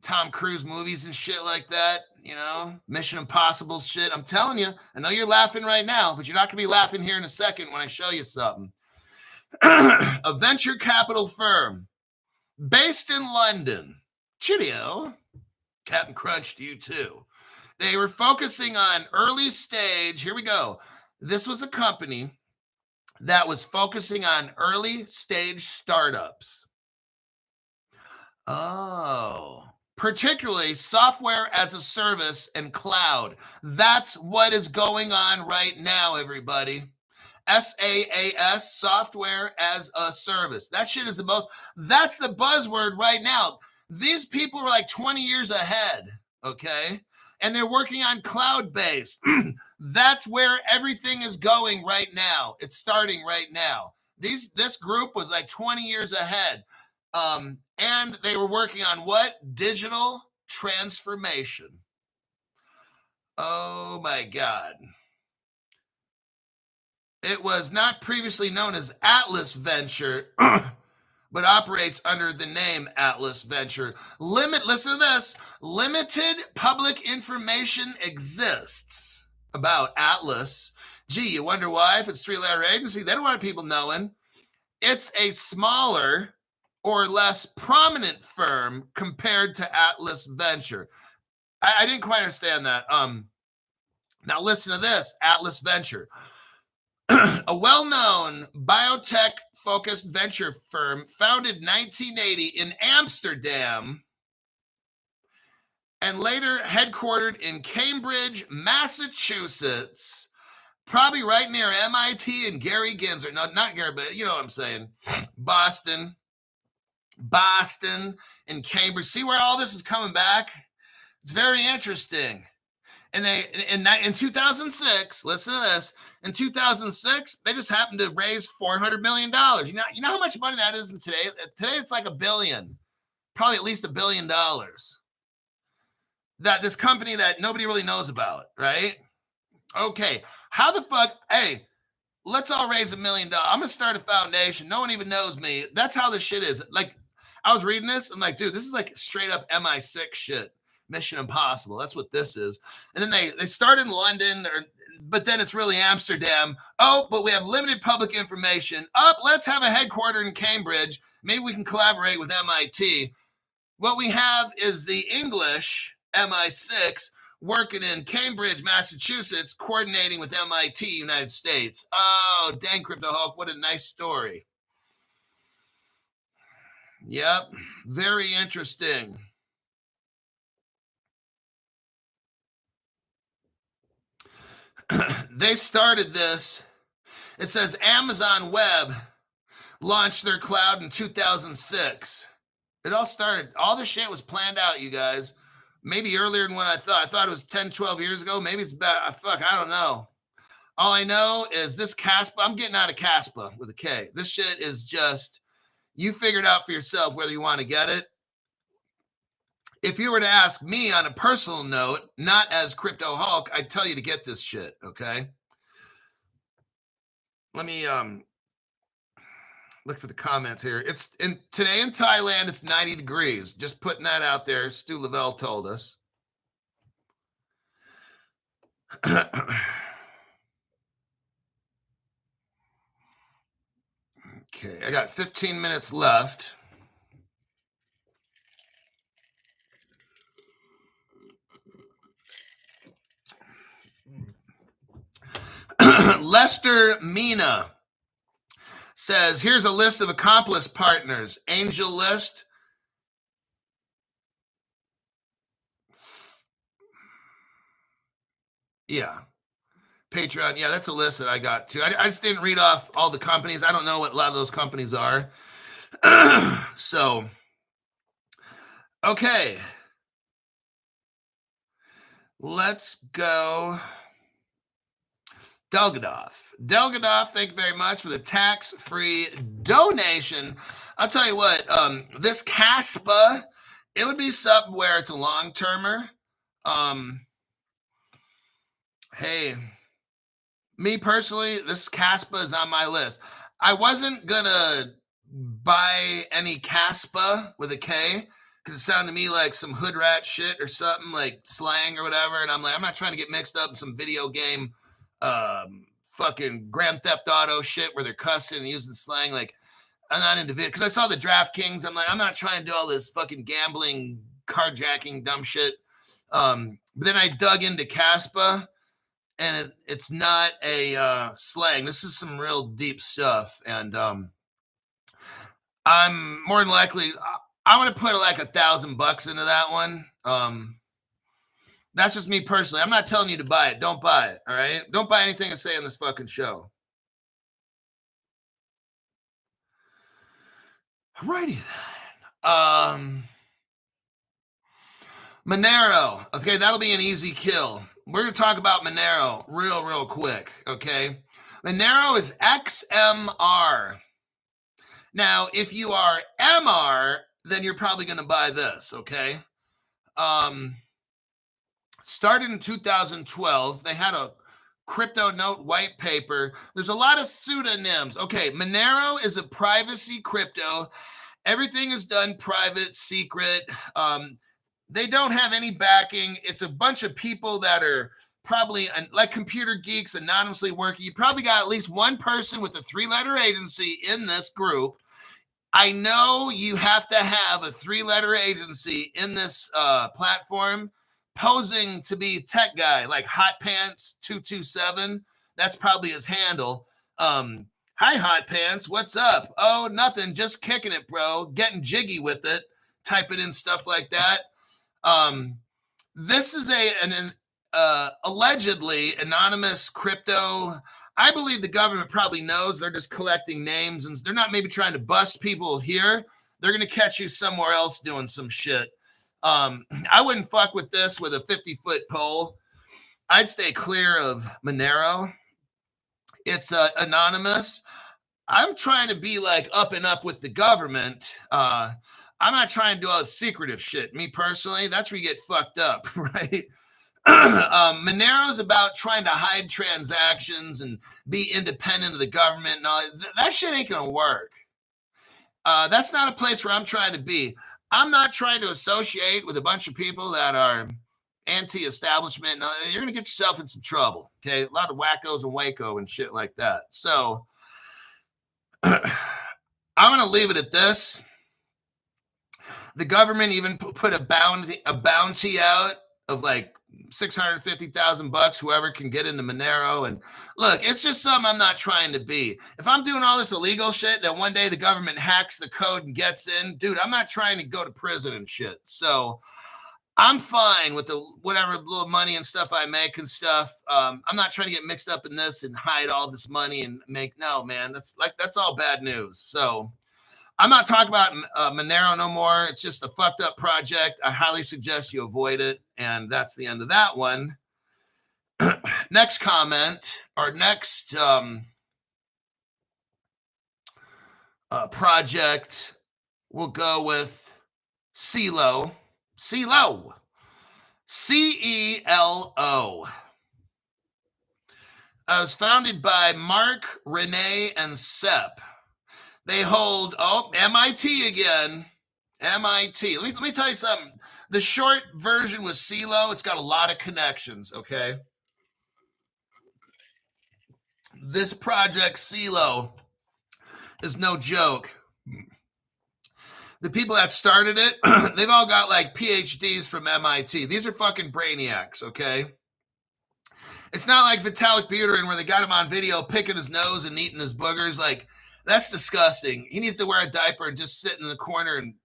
Tom Cruise movies and shit like that, you know, Mission Impossible shit. I'm telling you, I know you're laughing right now, but you're not going to be laughing here in a second when I show you something. A venture capital firm based in London. Cheerio. Captain Crunch to you too. They were focusing on early stage. Here we go. This was a company that was focusing on early stage startups. Oh, particularly software as a service and cloud. That's what is going on right now, everybody. SaaS, software as a service. That shit is that's the buzzword right now. These people are like 20 years ahead, okay? And they're working on cloud-based. That's where everything is going right now. It's starting right now. This group was like 20 years ahead. And they were working on what? Digital transformation. Oh my God. It was not previously known as Atlas Venture, but operates under the name Atlas Venture. Listen to this. Limited public information exists about Atlas. Gee, you wonder why? If it's 3-letter agency, they don't want people knowing. It's a smaller or less prominent firm compared to Atlas Venture. I didn't quite understand that. Now listen to this, Atlas Venture. A well-known biotech-focused venture firm founded 1980 in Amsterdam and later headquartered in Cambridge, Massachusetts, probably right near MIT and Gary Gensler. No, not Gary, but you know what I'm saying. Boston and Cambridge. See where all this is coming back? It's very interesting. And they in 2006, listen to this. In 2006, they just happened to raise $400 million. You know how much money that is in today? Today it's like $1 billion, probably at least $1 billion. That this company that nobody really knows about, right? Okay, how the fuck? Hey, let's all raise $1 million. I'm going to start a foundation. No one even knows me. That's how this shit is. Like, I was reading this. I'm like, dude, this is like straight up MI6 shit. Mission Impossible. That's what this is. And then they start in London, but then it's really Amsterdam. Oh, but we have limited public information. Let's have a headquarter in Cambridge. Maybe we can collaborate with MIT. What we have is the English MI6 working in Cambridge, Massachusetts, coordinating with MIT, United States. Oh, dang, Crypto Hulk, what a nice story. Yep, very interesting. They started this. It says Amazon Web launched their cloud in 2006. It all started, all the shit was planned out, you guys. Maybe earlier than what I thought. I thought it was 10, 12 years ago. Maybe it's about, I don't know. All I know is this CASPA, I'm getting out of CASPA with a K. This shit is just, you figure it out for yourself whether you want to get it. If you were to ask me on a personal note, not as Crypto Hulk, I'd tell you to get this shit, okay? Let me look for the comments here. It's today in Thailand, it's 90 degrees. Just putting that out there. Stu Lavelle told us. Okay, I got 15 minutes left. Lester Mina says, here's a list of accomplice partners. Angel list. Yeah. Patreon. Yeah, that's a list that I got too. I just didn't read off all the companies. I don't know what a lot of those companies are. So, okay. Let's go. Delgadov, thank you very much for the tax-free donation. I'll tell you what, this CASPA, it would be something where it's a long-termer. Hey, me personally, this CASPA is on my list. I wasn't going to buy any CASPA with a K because it sounded to me like some hood rat shit or something, like slang or whatever. And I'm like, I'm not trying to get mixed up in some video game fucking Grand Theft Auto shit where they're cussing and using slang. Like, I'm not into video because I saw the DraftKings. I'm like, I'm not trying to do all this fucking gambling, carjacking, dumb shit. But then I dug into CASPA, and it's not a slang. This is some real deep stuff, and I'm more than likely I'm gonna put like $1,000 into that one. That's just me personally. I'm not telling you to buy it. Don't buy it, all right? Don't buy anything I say on this fucking show. Alrighty then. Monero. Okay, that'll be an easy kill. We're going to talk about Monero real quick, okay? Monero is XMR. Now, if you are MR, then you're probably going to buy this, okay? Started in 2012. They had a crypto note white paper. There's a lot of pseudonyms. Okay, Monero is a privacy crypto. Everything is done private, secret. They don't have any backing. It's a bunch of people that are probably like computer geeks anonymously working. You probably got at least one person with a 3-letter agency in this group. I know you have to have a 3-letter agency in this platform posing to be tech guy, like Hot Pants 227. That's probably his handle. Hi, Hot Pants. What's up? Oh, nothing. Just kicking it, bro. Getting jiggy with it. Typing in stuff like that. This is an allegedly anonymous crypto. I believe the government probably knows. They're just collecting names, and they're not maybe trying to bust people here. They're going to catch you somewhere else doing some shit. I wouldn't fuck with this with a 50-foot pole. I'd stay clear of Monero. It's anonymous. I'm trying to be like up and up with the government. I'm not trying to do all this secretive shit. Me personally, that's where you get fucked up, right? Monero is about trying to hide transactions and be independent of the government and all that shit ain't gonna work. That's not a place where I'm trying to be. I'm not trying to associate with a bunch of people that are anti-establishment. No, you're going to get yourself in some trouble. Okay. A lot of wackos and Waco and shit like that. So I'm going to leave it at this. The government even put a bounty out of like $650,000, whoever can get into Monero. And look, it's just something I'm not trying to be. If I'm doing all this illegal shit, then one day the government hacks the code and gets in, dude, I'm not trying to go to prison and shit. So I'm fine with the whatever little money and stuff I make and stuff. I'm not trying to get mixed up in this and hide all this money and no, man, that's all bad news. So I'm not talking about Monero no more. It's just a fucked up project. I highly suggest you avoid it. And that's the end of that one. Next comment, or next project, we'll go with CeLo. CeLo. CeLO. It was founded by Mark, Renee, and Sepp. They hold, MIT again. MIT. Let me tell you something. The short version was CeLo. It's got a lot of connections, okay? This project, CeLo, is no joke. The people that started it, they've all got like PhDs from MIT. These are fucking brainiacs, okay? It's not like Vitalik Buterin where they got him on video picking his nose and eating his boogers. Like, that's disgusting. He needs to wear a diaper and just sit in the corner and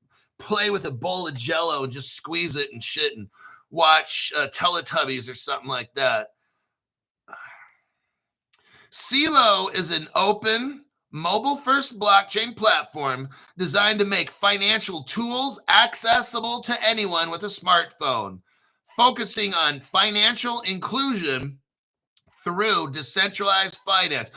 play with a bowl of Jell-O and just squeeze it and shit and watch Teletubbies or something like that. CeLo is an open, mobile-first blockchain platform designed to make financial tools accessible to anyone with a smartphone, focusing on financial inclusion through decentralized finance.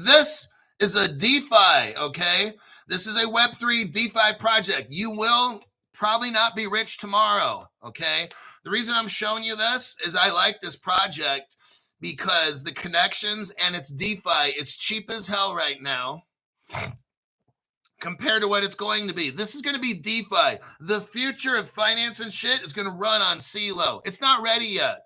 This is a DeFi, okay? This is a Web3 DeFi project. You will probably not be rich tomorrow, okay? The reason I'm showing you this is I like this project because the connections and it's DeFi. It's cheap as hell right now compared to what it's going to be. This is going to be DeFi. The future of finance and shit is going to run on CeLo. It's not ready yet.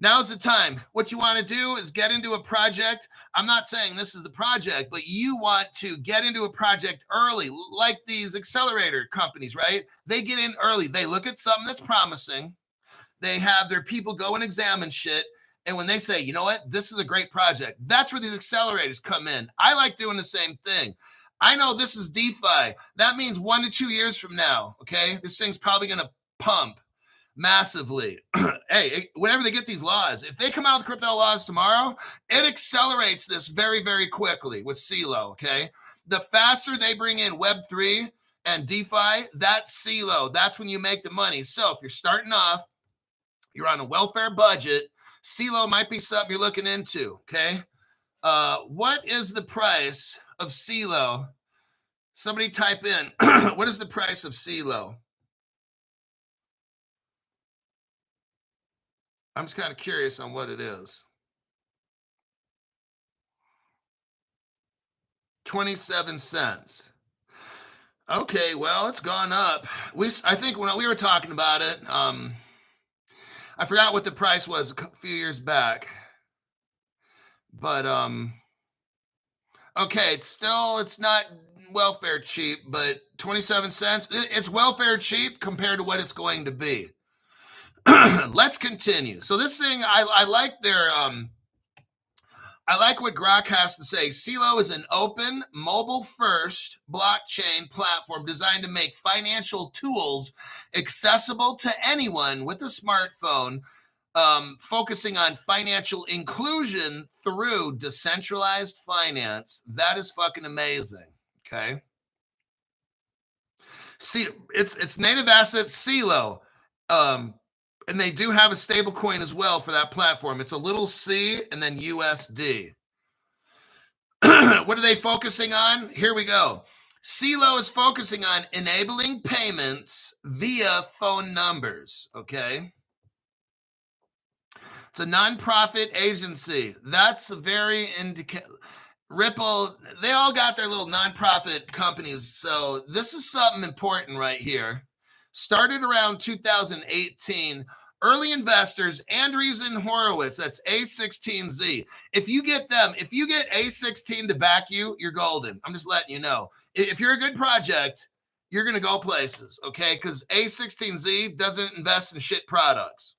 Now's the time. What you want to do is get into a project. I'm not saying this is the project, but you want to get into a project early, like these accelerator companies, right? They get in early. They look at something that's promising. They have their people go and examine shit. And when they say, you know what, this is a great project, that's where these accelerators come in. I like doing the same thing. I know this is DeFi. That means 1 to 2 years from now, okay, this thing's probably going to pump massively. Hey, whenever they get these laws, if they come out with crypto laws tomorrow, it accelerates this very, very quickly with CeLo, okay? The faster they bring in Web3 and DeFi, that's CeLo. That's when you make the money. So if you're starting off, you're on a welfare budget, CeLo might be something you're looking into, okay? What is the price of CeLo? Somebody type in, what is the price of CeLo? I'm just kind of curious on what it is. 27 cents. Okay, well, it's gone up. I think when we were talking about it, I forgot what the price was a few years back. But okay, it's not welfare cheap, but 27 cents. It's welfare cheap compared to what it's going to be. Let's continue. So this thing, I like their I like what Grok has to say. CeLo is an open, mobile-first blockchain platform designed to make financial tools accessible to anyone with a smartphone, focusing on financial inclusion through decentralized finance. That is fucking amazing. Okay. See, it's native assets CeLo. And they do have a stable coin as well for that platform. It's a little C and then USD. What are they focusing on? Here we go. CeLo is focusing on enabling payments via phone numbers, okay? It's a nonprofit agency. That's a very Ripple, they all got their little nonprofit companies. So this is something important right here. Started around 2018. Early investors, Andreessen Horowitz, that's A16Z. If you get them, if you get A16 to back you, you're golden. I'm just letting you know. If you're a good project, you're going to go places, okay? Because A16Z doesn't invest in shit products.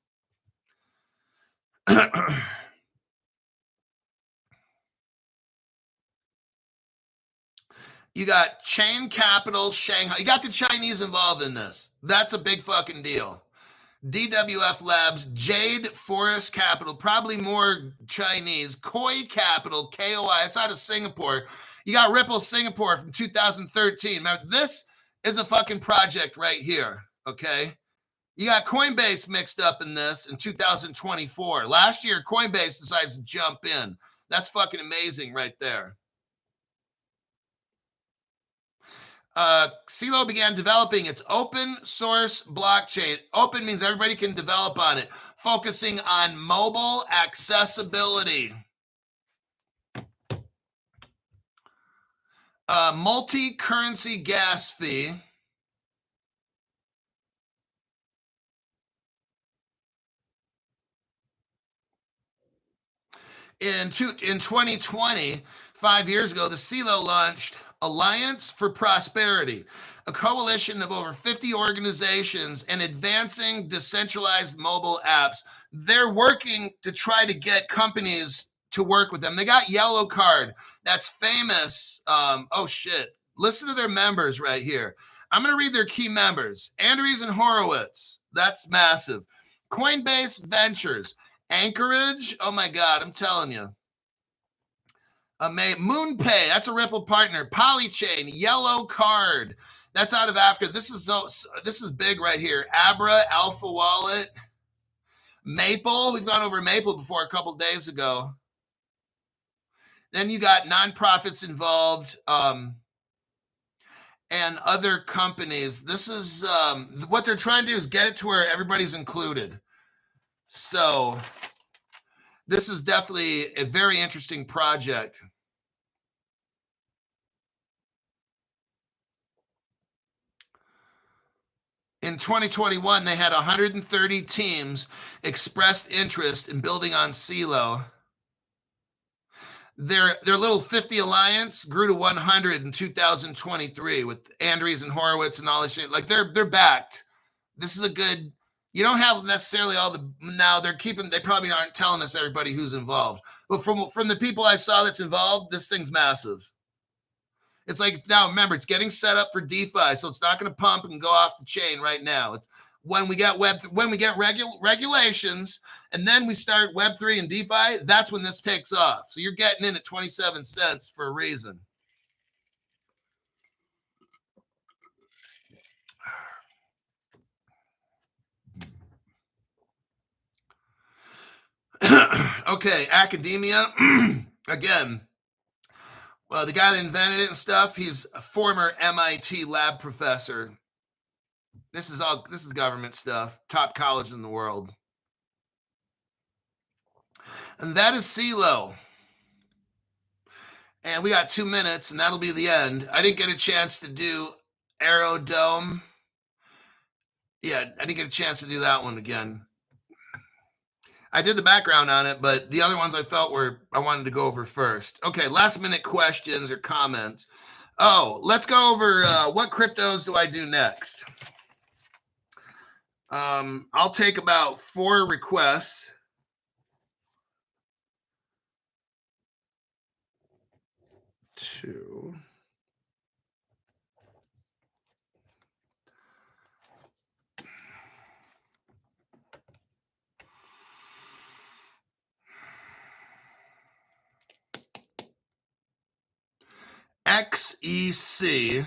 You got Chain Capital, Shanghai. You got the Chinese involved in this. That's a big fucking deal. DWF Labs, Jade Forest Capital, probably more Chinese. Koi Capital, KOI, it's out of Singapore. You got Ripple Singapore from 2013. Remember, this is a fucking project right here, okay? You got Coinbase mixed up in this in 2024. Last year, Coinbase decides to jump in. That's fucking amazing right there. CeeLo began developing its open source blockchain. Open means everybody can develop on it, focusing on mobile accessibility. Multi-currency gas fee. In 2020, 5 years ago, the CeeLo launched Alliance for Prosperity, a coalition of over 50 organizations and advancing decentralized mobile apps. They're working to try to get companies to work with them. They got Yellow Card. That's famous. Oh, shit. Listen to their members right here. I'm going to read their key members. Andreessen Horowitz. That's massive. Coinbase Ventures. Anchorage. Oh, my God. I'm telling you. MoonPay, that's a Ripple partner. Polychain, Yellow Card, that's out of Africa. This is big right here. Abra, Alpha Wallet, Maple. We've gone over Maple before a couple days ago. Then you got nonprofits involved and other companies. This is what they're trying to do is get it to where everybody's included. So this is definitely a very interesting project. In 2021, they had 130 teams expressed interest in building on CeeLo. Their little 50 alliance grew to 100 in 2023 with Andreessen Horowitz and all this shit. Like they're backed. This is a good. You don't have necessarily all the now. They probably aren't telling us everybody who's involved, but from the people I saw that's involved, this thing's massive. It's like, now remember, it's getting set up for DeFi, so it's not going to pump and go off the chain right now. It's when we get regulations, and then we start Web3 and DeFi, that's when this takes off. So you're getting in at 27 cents for a reason. Okay, academia. Again, well, the guy that invented it and stuff, he's a former MIT lab professor. This is government stuff, top college in the world. And that is CeeLo. And we got 2 minutes, and that'll be the end. I didn't get a chance to do Aerodome. Yeah, I didn't get a chance to do that one again. I did the background on it, but the other ones I felt I wanted to go over first. Okay, last minute questions or comments. Oh, let's go over what cryptos do I do next? I'll take about 4 requests. Two. XEC.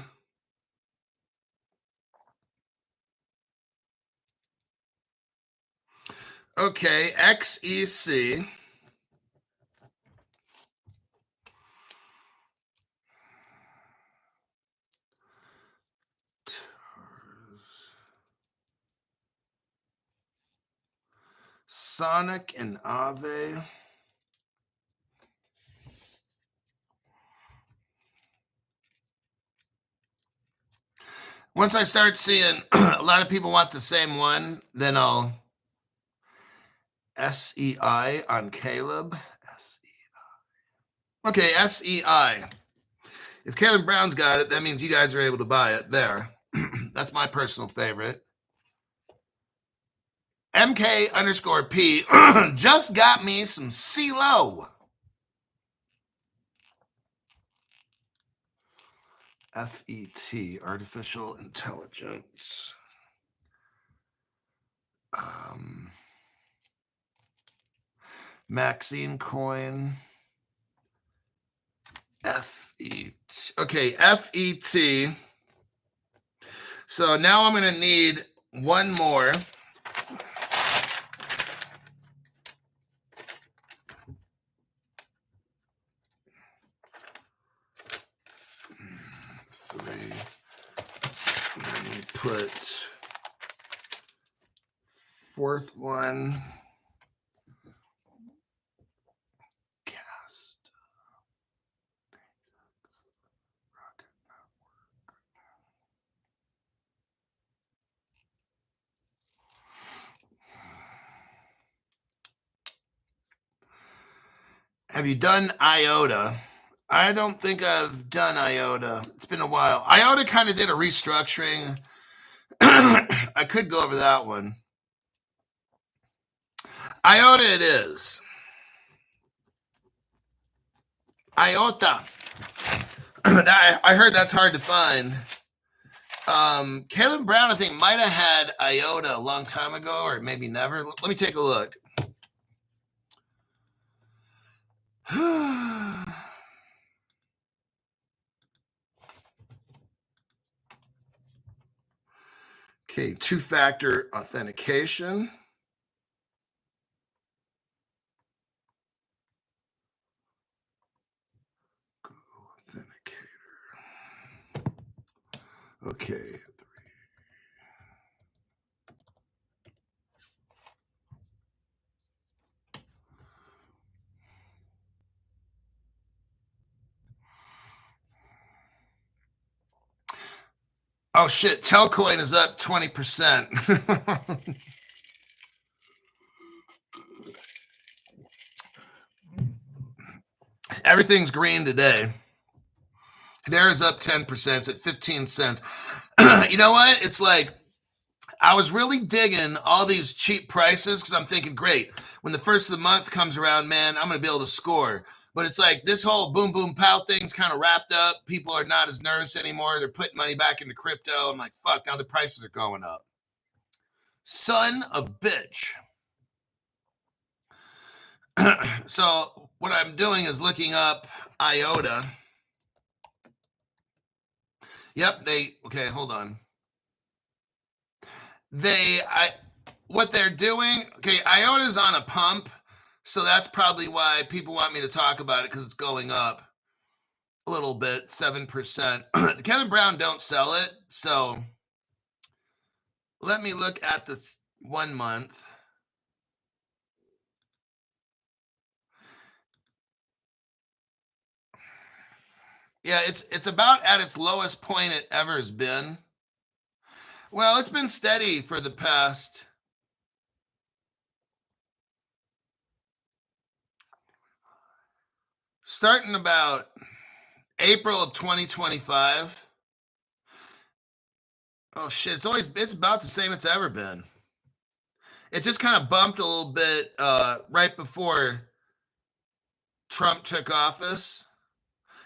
Okay, XEC. Sonic and Ave. Once I start seeing a lot of people want the same one, then I'll SEI on Caleb. SEI. Okay, SEI. If Caleb Brown's got it, that means you guys are able to buy it there. That's my personal favorite. MK_P just got me some CeeLo. FET, artificial intelligence. Maxine coin. FET. Okay, FET. So now I'm going to need one more. Three. Let me put fourth one. Cast. Rocket Network. Have you done IOTA? I don't think I've done IOTA. It's been a while. IOTA kind of did a restructuring. I could go over that one. IOTA it is. IOTA. I heard that's hard to find. Caleb Brown, I think, might have had IOTA a long time ago, or maybe never. Let me take a look. Okay, two-factor authentication. Authenticator. Okay. Oh shit, Telcoin is up 20%. Everything's green today. Hedera's up 10%. It's at 15 cents. You know what? It's like I was really digging all these cheap prices because I'm thinking, great, when the first of the month comes around, man, I'm going to be able to score. But it's like this whole boom, boom, pow thing's kind of wrapped up. People are not as nervous anymore. They're putting money back into crypto. I'm like, fuck, now the prices are going up. Son of bitch. So what I'm doing is looking up IOTA. Yep, okay, hold on. What they're doing, okay, IOTA's on a pump. So that's probably why people want me to talk about it, because it's going up a little bit, 7%. Kevin Brown don't sell it. So let me look at the 1 month. Yeah, it's about at its lowest point it ever has been. Well, it's been steady for the past. Starting about April of 2025. Oh shit, it's about the same it's ever been. It just kind of bumped a little bit right before Trump took office.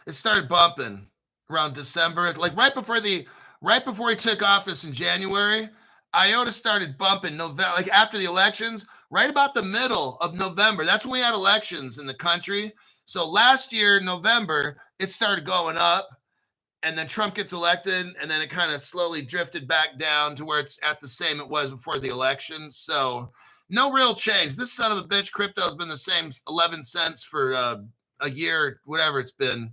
It started bumping around December, like right before he took office in January. IOTA started bumping November, like after the elections, right about the middle of November. That's when we had elections in the country. So last year, November, it started going up, and then Trump gets elected, and then it kind of slowly drifted back down to where it's at the same it was before the election. So no real change. This son of a bitch, crypto has been the same 11 cents for a year, whatever it's been.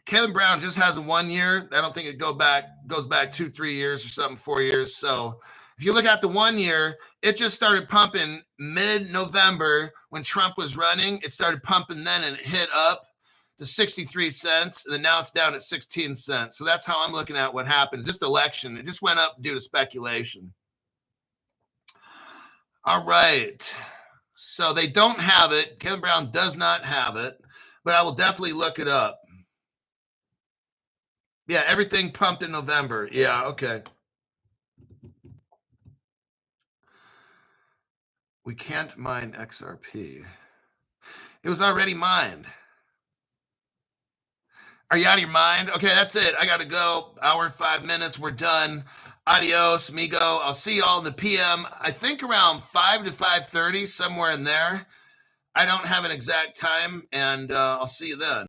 Caleb Brown just has a 1 year. I don't think it goes back 2-3 years or something, 4 years. So If you look at the 1 year, it just started pumping mid-November when Trump was running. It started pumping then and it hit up to 63 cents. And then now it's down at 16 cents. So that's how I'm looking at what happened. Just election. It just went up due to speculation. All right. So they don't have it. Kevin Brown does not have it, but I will definitely look it up. Yeah, everything pumped in November. Yeah, okay. We can't mine XRP. It was already mined. Are you out of your mind? Okay, that's it. I got to go. Hour, 5 minutes. We're done. Adios, amigo. I'll see you all in the PM. I think around 5 to 5:30, somewhere in there. I don't have an exact time, and I'll see you then.